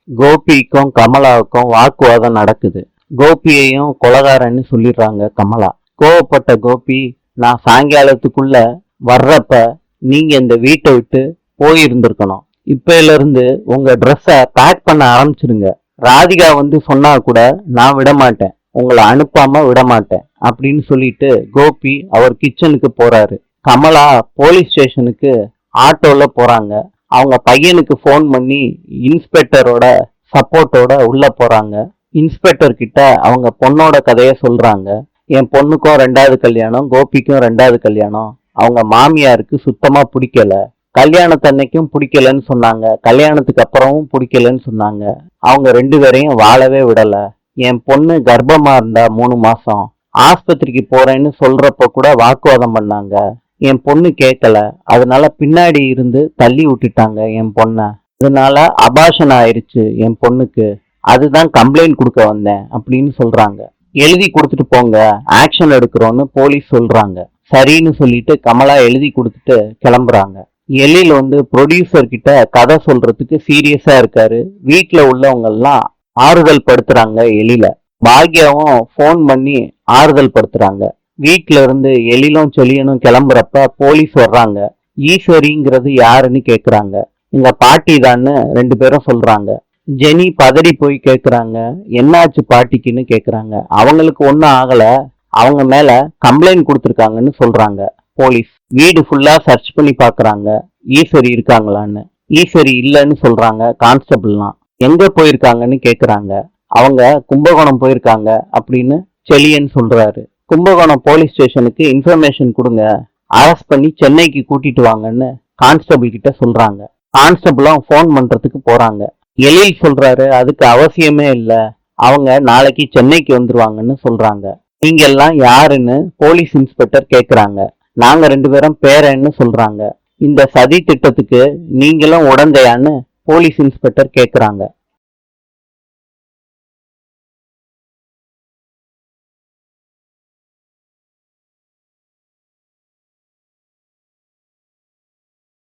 கோபிக்கும் கமலாவுக்கும் வாக்குவாதம் நடக்குது. கோபியையும் கொலகாரன்னு சொல்லிடுறாங்க கமலா. கோவப்பட்ட கோபி, நான் சாயங்காலத்துக்குள்ள வர்றப்ப நீங்க இந்த வீட்டை விட்டு போயிருந்திருக்கணும். இப்பையில இருந்து உங்க ட்ரெஸ்ஸ பேக் பண்ண ஆரம்பிச்சிருங்க. ராதிகா வந்து சொன்னா கூட நான் விட மாட்டேன், உங்களை அனுப்பாம விட மாட்டேன் அப்படின்னு சொல்லிட்டு கோபி அவர் கிச்சனுக்கு போறாரு. கமலா போலீஸ் ஸ்டேஷனுக்கு ஆட்டோல போறாங்க. அவங்க பையனுக்கு ஃபோன் பண்ணி இன்ஸ்பெக்டரோட சப்போர்ட்டோட உள்ள போறாங்க. இன்ஸ்பெக்டர் கிட்ட அவங்க பொண்ணோட கதைய சொல்றாங்க. என் பொண்ணுக்கும் 2வது கல்யாணம், கோபிக்கும் 2வது கல்யாணம். அவங்க மாமியாருக்கு சுத்தமா பிடிக்கல. கல்யாணத்தன்னைக்கும் பிடிக்கலன்னு சொன்னாங்க, கல்யாணத்துக்கு அப்புறமும் பிடிக்கலன்னு சொன்னாங்க. அவங்க 2 பேரையும் வாழவே விடல. என் பொண்ணு கர்ப்பமா இருந்தா 3 மாசம். ஆஸ்பத்திரிக்கு போறேன்னு சொல்றப்ப கூட வாக்குவாதம் பண்ணாங்க. என் பொண்ணு கேட்கல. அதனால பின்னாடி இருந்து தள்ளி விட்டுட்டாங்க என் பொண்ண. அதனால அபாஷன் ஆயிருச்சு என் பொண்ணுக்கு. அதுதான் கம்ப்ளைண்ட் கொடுக்க வந்தேன் அப்படின்னு சொல்றாங்க. எழுதி கொடுத்துட்டு போங்க, ஆக்ஷன் எடுக்கிறோன்னு போலீஸ் சொல்றாங்க. சரின்னு சொல்லிட்டு கமலா எழுதி கொடுத்துட்டு கிளம்புறாங்க. எழில் வந்து ப்ரொடியூசர் கிட்ட கதை சொல்றதுக்கு சீரியஸா இருக்காரு. வீட்டுல உள்ளவங்க எல்லாம் ஆறுதல் படுத்துறாங்க எழில. பாக்யாவும் போன் பண்ணி ஆறுதல் படுத்துறாங்க. வீட்டுல இருந்து எழிலும் செழியனும் கிளம்புறப்ப போலீஸ் வர்றாங்க. ஈஸ்வரிங்கிறது யாருன்னு கேக்குறாங்க. எங்க பாட்டி தான்னு 2 பேரும் சொல்றாங்க. ஜெனி பதறி போய் கேக்குறாங்க, என்னாச்சு பாட்டிக்குன்னு கேக்குறாங்க. அவங்களுக்கு ஒன்னும் ஆகல, அவங்க மேல கம்ப்ளைண்ட் கொடுத்துருக்காங்கன்னு சொல்றாங்க போலீஸ். வீடு ஃபுல்லா சர்ச் பண்ணி பாக்குறாங்க ஈஸ்வரி இருக்காங்களான்னு. ஈஸ்வரி இல்லைன்னு சொல்றாங்க கான்ஸ்டபிள்லாம். எங்க போயிருக்காங்கன்னு கேக்குறாங்க. அவங்க கும்பகோணம் போயிருக்காங்க அப்படின்னு செழியன் சொல்றாரு. கும்பகோணம் போலீஸ் ஸ்டேஷனுக்கு இன்ஃபர்மேஷன் கொடுங்க, அரெஸ்ட் பண்ணி சென்னைக்கு கூட்டிட்டு வாங்கன்னு கான்ஸ்டபிள் கிட்ட சொல்றாங்க. கான்ஸ்டபிளும் போன் பண்றதுக்கு போறாங்க. எழில் சொல்றாரு, அதுக்கு அவசியமே இல்ல, அவங்க நாளைக்கு சென்னைக்கு வந்துருவாங்கன்னு சொல்றாங்க. நீங்க எல்லாம் யாருன்னு போலீஸ் இன்ஸ்பெக்டர் கேக்குறாங்க. நாங்க 2 பேரும் பேரன்னு சொல்றாங்க. இந்த சதி திட்டத்துக்கு நீங்களும் உடந்தையான்னு போலீஸ் இன்ஸ்பெக்டர் கேக்குறாங்க.